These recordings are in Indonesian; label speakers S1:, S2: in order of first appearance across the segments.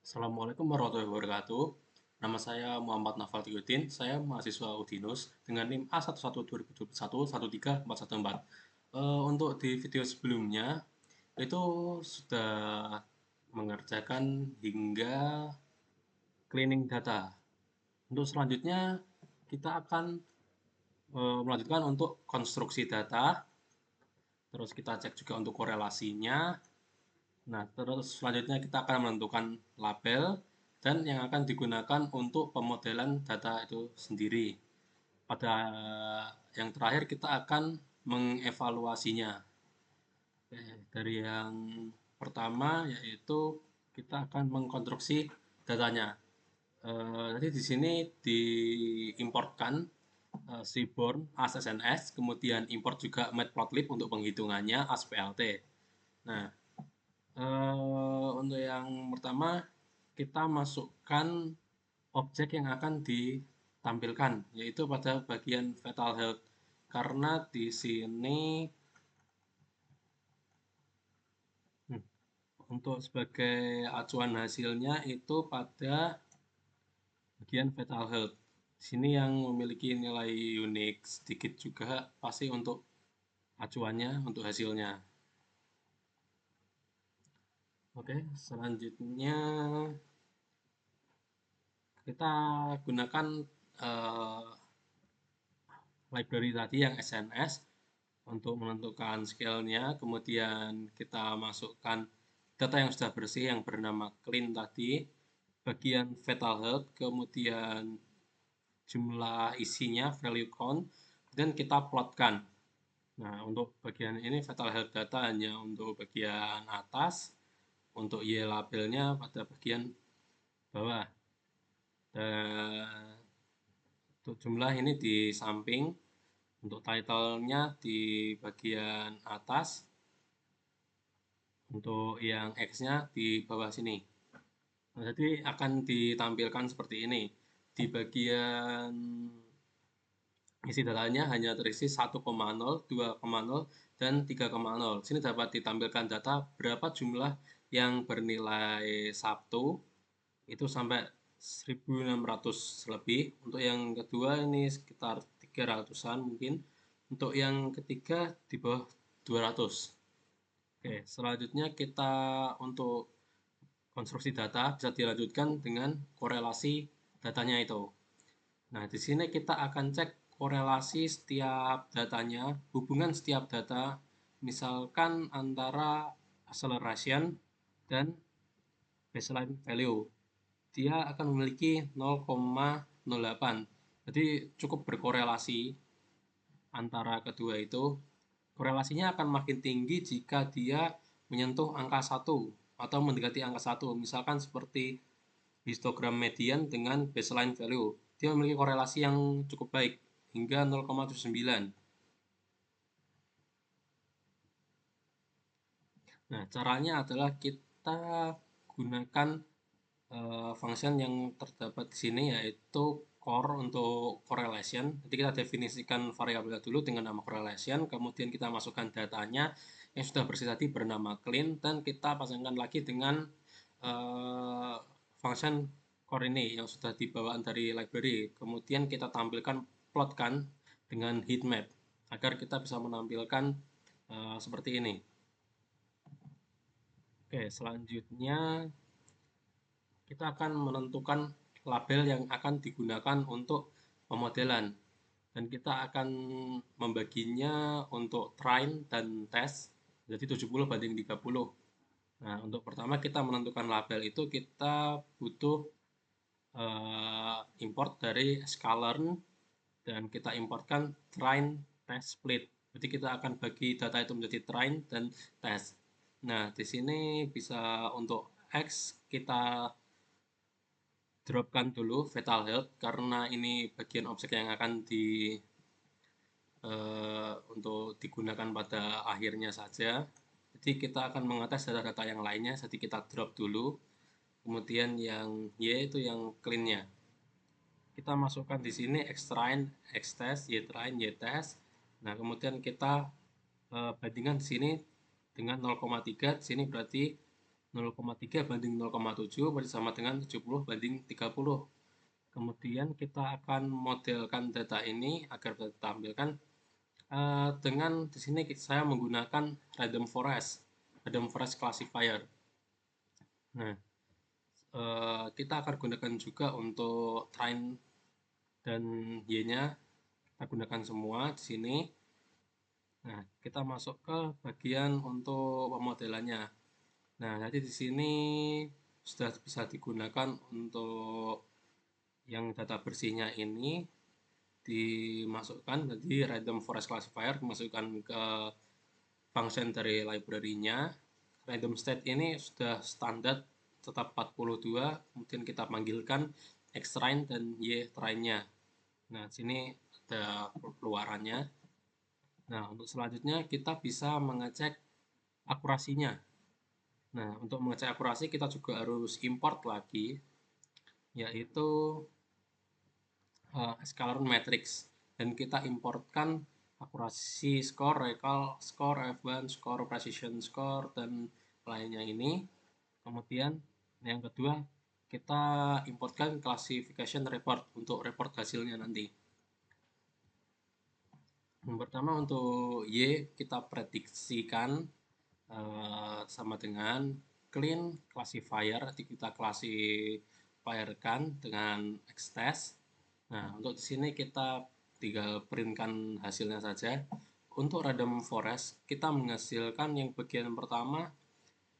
S1: Assalamualaikum warahmatullahi wabarakatuh. Nama saya Muhammad Nafal Tiyudin. Saya mahasiswa Udinus dengan NIM A1120211344. Untuk di video sebelumnya itu sudah mengerjakan hingga cleaning data. Untuk selanjutnya kita akan melanjutkan untuk konstruksi data. Terus kita cek juga untuk korelasinya. Nah, terus selanjutnya kita akan menentukan label dan yang akan digunakan untuk pemodelan data itu sendiri. Pada yang terakhir kita akan mengevaluasinya. Oke, dari yang pertama yaitu kita akan mengkonstruksi datanya. Jadi di sini diimportkan Seaborn ASSNS, kemudian import juga Matplotlib untuk penghitungannya ASPLT. Nah, untuk yang pertama, kita masukkan objek yang akan ditampilkan, yaitu pada bagian Fatal Health. Karena di sini hmm, untuk sebagai acuan hasilnya itu pada bagian Fatal Health. Di sini yang memiliki nilai unik sedikit juga pasti untuk acuannya, untuk hasilnya. Oke, selanjutnya kita gunakan eh, library tadi yang SNS untuk menentukan scale-nya, kemudian kita masukkan data yang sudah bersih yang bernama clean tadi, bagian fatal health, kemudian jumlah isinya, value count, dan kita plotkan. Nah, untuk bagian ini fatal health data hanya untuk bagian atas, untuk Y labelnya pada bagian bawah. Dan untuk jumlah ini di samping, untuk title-nya di bagian atas, untuk yang X-nya di bawah sini. Nah, jadi akan ditampilkan seperti ini. Di bagian isi datanya hanya terisi 1,0, 2,0, dan 3,0. Sini dapat ditampilkan data berapa jumlah yang bernilai Sabtu itu sampai 1.600 lebih. Untuk yang kedua ini sekitar 300-an mungkin. Untuk yang ketiga di bawah 200. Oke, selanjutnya kita untuk konstruksi data bisa dilanjutkan dengan korelasi datanya itu. Nah, di sini kita akan cek korelasi setiap datanya, hubungan setiap data, misalkan antara acceleration dan baseline value. Dia akan memiliki 0,08. Jadi cukup berkorelasi antara kedua itu. Korelasinya akan makin tinggi jika dia menyentuh angka 1 atau mendekati angka 1. Misalkan seperti histogram median dengan baseline value. Dia memiliki korelasi yang cukup baik hingga 0,79. Nah, caranya adalah kita gunakan function yang terdapat di sini yaitu core untuk correlation. Jadi kita definisikan variabel dulu dengan nama correlation, kemudian kita masukkan datanya yang sudah bersih tadi bernama clean dan kita pasangkan lagi dengan function core ini yang sudah dibawaan dari library. Kemudian kita tampilkan plotkan dengan heat map agar kita bisa menampilkan seperti ini. Oke, selanjutnya kita akan menentukan label yang akan digunakan untuk pemodelan dan kita akan membaginya untuk train dan test jadi 70/30. Nah, untuk pertama kita menentukan label itu kita butuh import dari sklearn dan kita importkan train test split. Jadi kita akan bagi data itu menjadi train dan test. Nah, di sini bisa untuk X kita dropkan dulu fatal health karena ini bagian objek yang akan untuk digunakan pada akhirnya saja. Jadi kita akan mengetes data-data yang lainnya, jadi kita drop dulu. Kemudian yang Y itu yang clean-nya. Kita masukkan di sini xtrain, xtest, ytrain, ytest. Nah, kemudian kita bandingkan di sini dengan 0,3, di sini berarti 0,3 banding 0,7 berarti sama dengan 70 banding 30. Kemudian kita akan modelkan data ini agar bisa ditampilkan dengan di sini saya menggunakan random forest classifier. Nah, kita akan gunakan juga untuk train dan y-nya kita gunakan semua di sini. Nah, kita masuk ke bagian untuk pemodelannya. Nah, jadi di sini sudah bisa digunakan untuk yang data bersihnya ini dimasukkan, jadi random forest classifier dimasukkan ke function dari library-nya. Random state ini sudah standar tetap 42, kemudian kita panggilkan xtrain dan ytrain-nya. Nah, sini ada keluarannya. Nah, untuk selanjutnya kita bisa mengecek akurasinya. Nah, untuk mengecek akurasi kita juga harus import lagi, yaitu scalar matrix. Dan kita importkan akurasi score, recall score, F1 score, precision score, dan lainnya ini. Kemudian yang kedua, kita importkan classification report untuk report hasilnya nanti. Yang pertama untuk Y kita prediksikan sama dengan clean classifier, kita klasifierkan dengan xtest. Nah, untuk di sini kita tinggal printkan hasilnya saja. Untuk random forest kita menghasilkan yang bagian pertama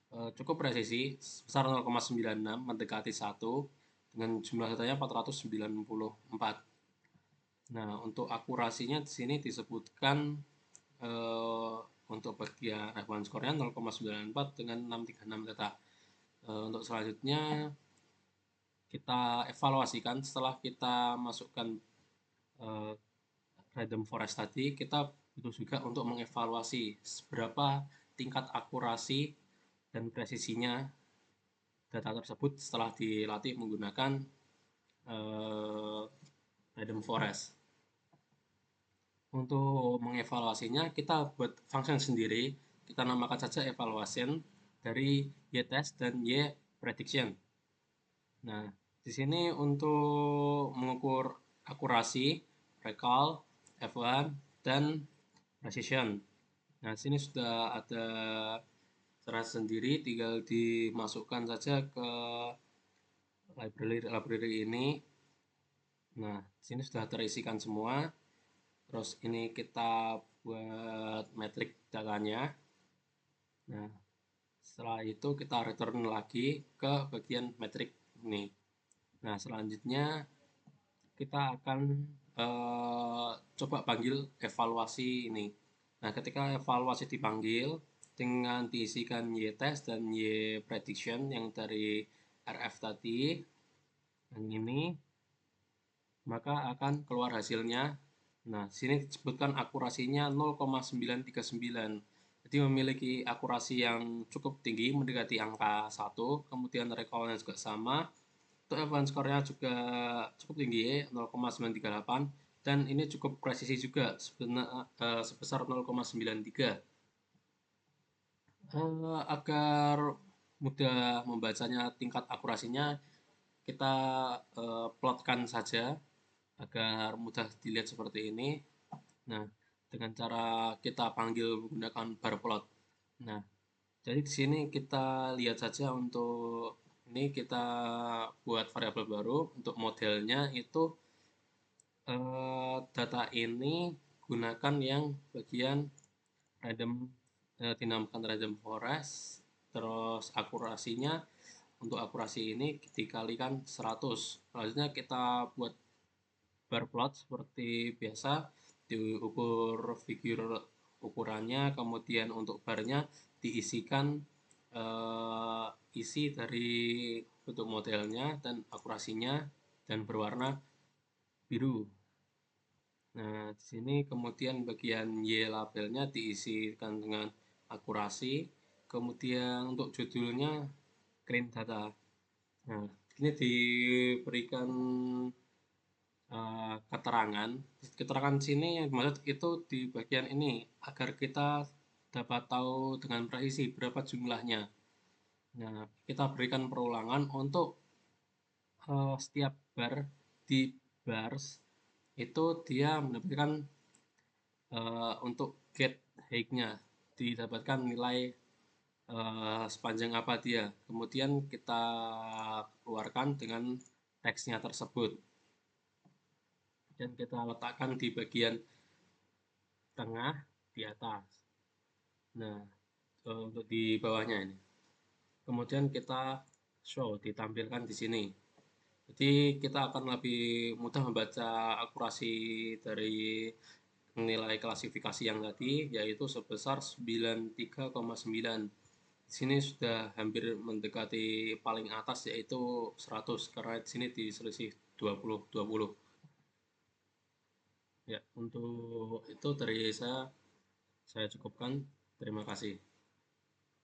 S1: cukup presisi sebesar 0,96 mendekati 1 dengan jumlah datanya 494. Nah, untuk akurasinya di sini disebutkan untuk bagian F1 score-nya 0,94 dengan 636 data. Untuk selanjutnya kita evaluasikan setelah kita masukkan random forest tadi, kita butuh juga untuk mengevaluasi seberapa tingkat akurasi dan presisinya data tersebut setelah dilatih menggunakan random forest. Untuk mengevaluasinya kita buat function sendiri, kita namakan saja evaluation dari y-test dan y-prediction. Nah, di sini untuk mengukur akurasi, recall, F1, dan precision. Nah, di sini sudah ada cara sendiri, tinggal dimasukkan saja ke library ini. Nah, di sini sudah terisikan semua. Terus ini kita buat metrik datanya. Nah, setelah itu kita return lagi ke bagian metrik ini. Nah, selanjutnya kita akan coba panggil evaluasi ini. Nah, ketika evaluasi dipanggil dengan diisikan y-test dan y-prediction yang dari RF tadi, yang ini, maka akan keluar hasilnya. Nah, sini disebutkan akurasinya 0,939. Jadi memiliki akurasi yang cukup tinggi, mendekati angka 1, kemudian recall-nya juga sama. Untuk F1 score-nya juga cukup tinggi, 0,938, dan ini cukup presisi juga sebesar 0,93. Agar mudah membacanya tingkat akurasinya, kita plotkan saja agar mudah dilihat seperti ini. Nah, dengan cara kita panggil menggunakan bar plot. Nah, jadi di sini kita lihat saja untuk ini kita buat variabel baru untuk modelnya itu data ini gunakan yang bagian random dinamakan random forest, terus akurasinya untuk akurasi ini dikalikan 100. Selanjutnya kita buat bar plot seperti biasa, diukur figur ukurannya, kemudian untuk barnya diisikan isi dari bentuk modelnya dan akurasinya dan berwarna biru. Nah, di sini kemudian bagian Y labelnya diisikan dengan akurasi, kemudian untuk judulnya clean data. Nah, ini diberikan keterangan sini yang dimaksud itu di bagian ini agar kita dapat tahu dengan presisi berapa jumlahnya. Nah, kita berikan perulangan untuk setiap bar di bars itu dia mendapatkan untuk get high-nya didapatkan nilai sepanjang apa dia. Kemudian kita keluarkan dengan teksnya tersebut dan kita letakkan di bagian tengah di atas. Nah, untuk di bawahnya ini. Kemudian kita show ditampilkan di sini. Jadi kita akan lebih mudah membaca akurasi dari nilai klasifikasi yang tadi, yaitu sebesar 93,9. Di sini sudah hampir mendekati paling atas, yaitu 100, karena di sini di selisih 20. Ya, untuk itu dari saya cukupkan. Terima kasih.